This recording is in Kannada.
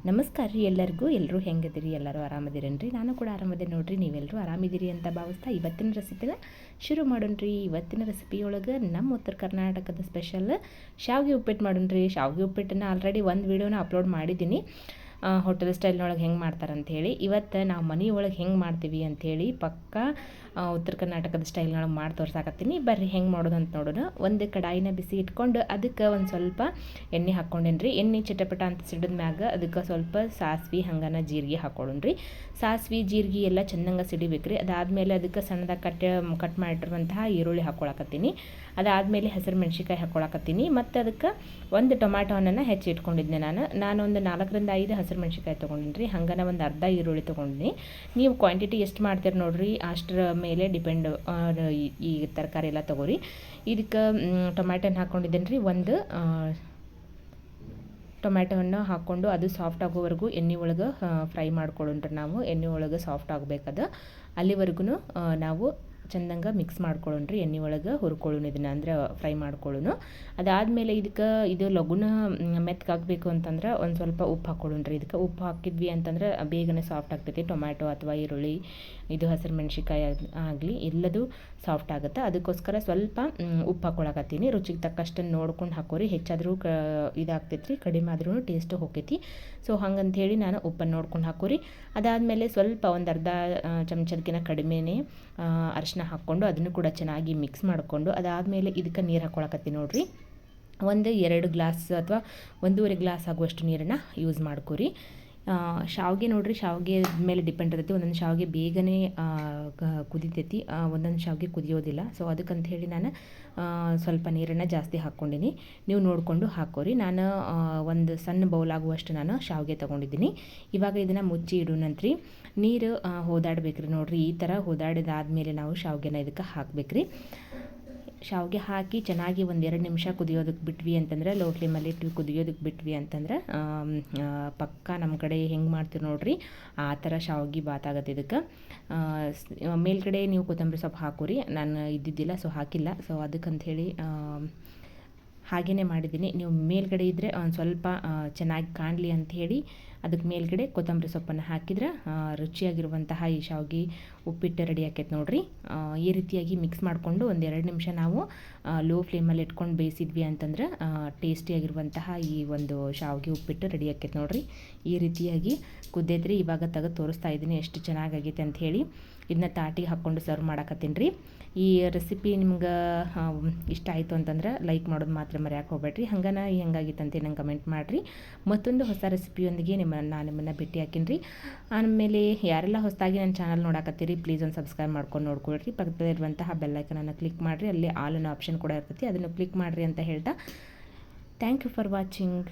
ನಮಸ್ಕಾರ ರೀ ಎಲ್ಲರೂ ಹೆಂಗದಿರಿ? ಎಲ್ಲರೂ ಆರಾಮದಿರೇನ್ರಿ? ನಾನು ಕೂಡ ಆರಾಮದೆ ನೋಡ್ರಿ. ನೀವೆಲ್ಲರೂ ಆರಾಮಿದ್ದೀರಿ ಅಂತ ಭಾವಿಸ್ತಾ ಇವತ್ತಿನ ರೆಸಿಪಿನ ಶುರು ಮಾಡೋಣ್ರಿ. ಇವತ್ತಿನ ರೆಸಿಪಿಯೊಳಗೆ ನಮ್ಮ ಉತ್ತರ ಕರ್ನಾಟಕದ ಸ್ಪೆಷಲ್ ಶಾವಿಗೆ ಉಪ್ಪಿಟ್ಟು ಮಾಡೋಣ್ರಿ. ಶಾವಿಗೆ ಉಪ್ಪಿಟ್ಟನ್ನು ಆಲ್ರೆಡಿ ಒಂದು ವೀಡಿಯೋನ ಅಪ್ಲೋಡ್ ಮಾಡಿದ್ದೀನಿ, ಹೋಟೆಲ್ ಸ್ಟೈಲ್ನೊಳಗೆ ಹೆಂಗೆ ಮಾಡ್ತಾರಂತ ಹೇಳಿ. ಇವತ್ತು ನಾವು ಮನೆಯೊಳಗೆ ಹೆಂಗೆ ಮಾಡ್ತೀವಿ ಅಂಥೇಳಿ ಪಕ್ಕ ಉತ್ತರ ಕರ್ನಾಟಕದ ಸ್ಟೈಲ್ನೊಳಗೆ ಮಾಡಿ ತೋರ್ಸಾಕತ್ತೀನಿ. ಬರ್ರಿ ಹೆಂಗೆ ಮಾಡೋದು ಅಂತ ನೋಡೋಣ. ಒಂದು ಕಡಾಯಿನ ಬಿಸಿ ಇಟ್ಕೊಂಡು ಅದಕ್ಕೆ ಒಂದು ಸ್ವಲ್ಪ ಎಣ್ಣೆ ಹಾಕ್ಕೊಂಡೇನ್ರಿ. ಎಣ್ಣೆ ಚಿಟಪಟ ಅಂತ ಸಿಡಿದ ಮ್ಯಾಗ ಅದಕ್ಕೆ ಸ್ವಲ್ಪ ಸಾಸ್ವೆ ಹಂಗನ ಜೀರಿಗೆ ಹಾಕ್ಕೊಳ್ಳೋಣ್ರಿ. ಸಾಸ್ವೆ ಜೀರಿಗೆ ಎಲ್ಲ ಚೆಂದಂಗೆ ಸಿಡಿಬೇಕ್ರಿ. ಅದಾದಮೇಲೆ ಅದಕ್ಕೆ ಸಣ್ಣದಾಗಿ ಕಟ್ ಮಾಡಿರುವಂತಹ ಈರುಳ್ಳಿ ಹಾಕ್ಕೊಳಕತ್ತೀನಿ. ಅದಾದಮೇಲೆ ಹಸಿರು ಮೆಣಸಿನ್ಕಾಯಿ ಹಾಕ್ಕೊಳಕತ್ತೀನಿ. ಮತ್ತು ಅದಕ್ಕೆ ಒಂದು ಟೊಮ್ಯಾಟೋವನ್ನು ಹೆಚ್ಚಿ ಇಟ್ಕೊಂಡಿದ್ದೆ. ನಾನೊಂದು 4ರಿಂದ 5 ಹಸಿರು ಮೆಣಸಿನ್ಕಾಯಿ ತೊಗೊಂಡಿನಿ. ಹಂಗನ ಒಂದು ಅರ್ಧ ಈರುಳ್ಳಿ ತೊಗೊಂಡಿನಿ. ನೀವು ಕ್ವಾಂಟಿಟಿ ಎಷ್ಟು ಮಾಡ್ತೀರಿ ನೋಡಿರಿ, ಅಷ್ಟರ ಮೇಲೆ ಡಿಪೆಂಡ್. ಈ ತರಕಾರಿ ಎಲ್ಲ ತೊಗೋರಿ. ಇದಕ್ಕೆ ಟೊಮ್ಯಾಟೋನ ಹಾಕ್ಕೊಂಡಿದ್ದೇನೆ ರೀ. ಒಂದು ಟೊಮ್ಯಾಟೋವನ್ನು ಹಾಕ್ಕೊಂಡು ಅದು ಸಾಫ್ಟ್ ಆಗೋವರೆಗೂ ಎಣ್ಣೆ ಒಳಗೆ ಫ್ರೈ ಮಾಡ್ಕೊಳ್ಳೋಣ್ರಿ. ನಾವು ಎಣ್ಣೆ ಒಳಗೆ ಸಾಫ್ಟ್ ಆಗಬೇಕದ ಅಲ್ಲಿವರೆಗೂ ನಾವು ಚೆಂದಂಗೆ ಮಿಕ್ಸ್ ಮಾಡ್ಕೊಳ್ಳೋಣ್ರಿ. ಎಣ್ಣೆ ಒಳಗೆ ಹುರ್ಕೊಳ್ಳೋಣ ಇದನ್ನು, ಅಂದರೆ ಫ್ರೈ ಮಾಡ್ಕೊಳ್ಳೋಣ. ಅದಾದಮೇಲೆ ಇದು ಲಘುನ ಮೆತ್ತಗಾಗಬೇಕು ಅಂತಂದ್ರೆ ಒಂದು ಸ್ವಲ್ಪ ಉಪ್ಪು ಹಾಕ್ಕೊಳ್ಳೋಣ್ರಿ. ಇದಕ್ಕೆ ಉಪ್ಪು ಹಾಕಿದ್ವಿ ಅಂತಂದ್ರೆ ಬೇಗನೆ ಸಾಫ್ಟ್ ಆಗ್ತೈತಿ. ಟೊಮ್ಯಾಟೊ ಅಥವಾ ಈರುಳ್ಳಿ, ಇದು ಹಸಿರು ಮೆಣಸಿನ್ಕಾಯಿ ಆಗಲಿ ಎಲ್ಲದು ಸಾಫ್ಟ್ ಆಗುತ್ತೆ. ಅದಕ್ಕೋಸ್ಕರ ಸ್ವಲ್ಪ ಉಪ್ಪು ಹಾಕ್ಕೊಳಕತ್ತೀನಿ. ರುಚಿಗೆ ತಕ್ಕಷ್ಟನ್ನು ನೋಡ್ಕೊಂಡು ಹಾಕೋರಿ. ಹೆಚ್ಚಾದರೂ ಇದಾಗ್ತೈತಿ ರೀ, ಕಡಿಮೆ ಆದ್ರೂ ಟೇಸ್ಟು ಹೋಗ್ತೈತಿ. ಸೊ ಹಂಗಂಥೇಳಿ ನಾನು ಉಪ್ಪನ್ನು ನೋಡ್ಕೊಂಡು ಹಾಕೋರಿ. ಅದಾದಮೇಲೆ ಸ್ವಲ್ಪ ಒಂದು ಅರ್ಧ ಚಮಚದಕ್ಕಿಂತ ಕಡಿಮೆನೇ ಅರಿಶಿನ ಹಾಕ್ಕೊಂಡು ಅದನ್ನು ಕೂಡ ಚೆನ್ನಾಗಿ ಮಿಕ್ಸ್ ಮಾಡಿಕೊಂಡು ಅದಾದಮೇಲೆ ಇದಕ್ಕೆ ನೀರು ಹಾಕ್ಕೊಳಕತ್ತೀನಿ ನೋಡಿರಿ. 1-2 ಗ್ಲಾಸ್ ಅಥವಾ 1.5 ಗ್ಲಾಸ್ ಆಗುವಷ್ಟು ನೀರನ್ನು ಯೂಸ್ ಮಾಡ್ಕೊರಿ. ಶಾವಿಗೆ ನೋಡಿರಿ, ಶಾವಿಗೆ ಮೇಲೆ ಡಿಪೆಂಡ್ ಇರುತ್ತೆ. ಒಂದೊಂದು ಶಾವಿಗೆ ಬೇಗನೆ ಕುದಿತೈತಿ, ಒಂದೊಂದು ಶಾವಿಗೆ ಕುದಿಯೋದಿಲ್ಲ. ಸೊ ಅದಕ್ಕಂತ ಹೇಳಿ ನಾನು ಸ್ವಲ್ಪ ನೀರನ್ನು ಜಾಸ್ತಿ ಹಾಕ್ಕೊಂಡಿನಿ. ನೀವು ನೋಡಿಕೊಂಡು ಹಾಕೋರಿ. ನಾನು ಒಂದು ಸಣ್ಣ ಬೌಲ್ ಆಗುವಷ್ಟು ನಾನು ಶಾವಿಗೆ ತೊಗೊಂಡಿದ್ದೀನಿ. ಇವಾಗ ಇದನ್ನು ಮುಚ್ಚಿ ಇಡೋಣಂತ್ರಿ. ನೀರು ಹೋದಾಡಬೇಕ್ರಿ ನೋಡಿರಿ. ಈ ಥರ ಹೋದಾಡಿದಾದ್ಮೇಲೆ ನಾವು ಶಾವಿಗೆನ ಇದಕ್ಕೆ ಹಾಕಬೇಕ್ರಿ. ಶಾವಿಗೆ ಹಾಕಿ ಚೆನ್ನಾಗಿ 1-2 ನಿಮಿಷ ಕುದಿಯೋದಕ್ಕೆ ಬಿಟ್ವಿ ಅಂತಂದ್ರೆ, ಲೋ ಫ್ಲೇಮಲ್ಲಿ ಇಟ್ಟು ಕುದಿಯೋದಕ್ಕೆ ಬಿಟ್ವಿ ಅಂತಂದ್ರೆ ಪಕ್ಕ ನಮ್ಮ ಕಡೆ ಹೆಂಗೆ ಮಾಡ್ತೀವಿ ನೋಡಿರಿ ಆ ಥರ ಶಾವಿಗೆ ಬಾತ್ ಆಗುತ್ತೆ. ಇದಕ್ಕೆ ಮೇಲ್ಗಡೆ ನೀವು ಕೊತ್ತಂಬರಿ ಸೊಪ್ಪು ಹಾಕೋರಿ. ನಾನು ಇದ್ದಿದ್ದಿಲ್ಲ, ಸೊ ಹಾಕಿಲ್ಲ. ಸೊ ಅದಕ್ಕಂಥೇಳಿ ಹಾಗೇ ಮಾಡಿದ್ದೀನಿ. ನೀವು ಮೇಲ್ಗಡೆ ಇದ್ದರೆ ಒಂದು ಸ್ವಲ್ಪ ಚೆನ್ನಾಗಿ ಕಾಣಲಿ ಅಂಥೇಳಿ ಅದಕ್ಕೆ ಮೇಲ್ಗಡೆ ಕೊತ್ತಂಬರಿ ಸೊಪ್ಪನ್ನು ಹಾಕಿದ್ರೆ ರುಚಿಯಾಗಿರುವಂತಹ ಈ ಶಾವಿಗೆ ಉಪ್ಪಿಟ್ಟು ರೆಡಿ ಆಕೈತೆ ನೋಡಿರಿ. ಈ ರೀತಿಯಾಗಿ ಮಿಕ್ಸ್ ಮಾಡಿಕೊಂಡು 1-2 ನಿಮಿಷ ನಾವು ಲೋ ಫ್ಲೇಮಲ್ಲಿ ಇಟ್ಕೊಂಡು ಬೇಯಿಸಿದ್ವಿ ಅಂತಂದ್ರೆ ಟೇಸ್ಟಿಯಾಗಿರುವಂತಹ ಈ ಒಂದು ಶಾವಿಗೆ ಉಪ್ಪಿಟ್ಟು ರೆಡಿ ಆಕೈತೆ ನೋಡಿರಿ. ಈ ರೀತಿಯಾಗಿ ಕುದ್ದೈತ್ರಿ. ಇವಾಗ ತೆಗೆದು ತೋರಿಸ್ತಾ ಇದ್ದೀನಿ ಎಷ್ಟು ಚೆನ್ನಾಗೈತೆ ಅಂಥೇಳಿ. ಇದನ್ನ ತಾಟಿಗೆ ಹಾಕ್ಕೊಂಡು ಸರ್ವ್ ಮಾಡಕತ್ತೀನಿ ರೀ. ಈ ರೆಸಿಪಿ ನಿಮ್ಗೆ ಇಷ್ಟ ಆಯಿತು ಅಂತಂದ್ರೆ ಲೈಕ್ ಮಾಡೋದು ಮಾತ್ರ ಮರೆಯೋಕೆ ಹೋಗ್ಬೇಡ್ರಿ. ಹಂಗನ ಹೆಂಗಾಗಿತ್ತಂತೆ ನಂಗೆ ಕಮೆಂಟ್ ಮಾಡಿರಿ. ಮತ್ತೊಂದು ಹೊಸ ರೆಸಿಪಿಯೊಂದಿಗೆ ನಿಮ್ಮನ್ನು ಭೇಟಿ ಹಾಕಿನಿ ರೀ. ಆಮೇಲೆ ಯಾರೆಲ್ಲ ಹೊಸದಾಗಿ ನನ್ನ ಚಾನಲ್ ನೋಡಕತ್ತೀರಿ ಪ್ಲೀಸ್ ಒಂದು ಸಬ್ಸ್ಕ್ರೈಬ್ ಮಾಡ್ಕೊಂಡು ನೋಡ್ಕೊಳ್ರಿ. ಪಕ್ಕದಲ್ಲಿರುವಂತಹ ಬೆಲ್ಲೈಕನನ್ನು ಕ್ಲಿಕ್ ಮಾಡಿರಿ. ಅಲ್ಲಿ ಆಲ್ ಅನ್ನೋ ಆಪ್ಷನ್ ಕೂಡ ಇರ್ತೈತಿ, ಅದನ್ನು ಕ್ಲಿಕ್ ಮಾಡಿರಿ ಅಂತ ಹೇಳ್ತಾ ಥ್ಯಾಂಕ್ ಯು ಫಾರ್ ವಾಚಿಂಗ್.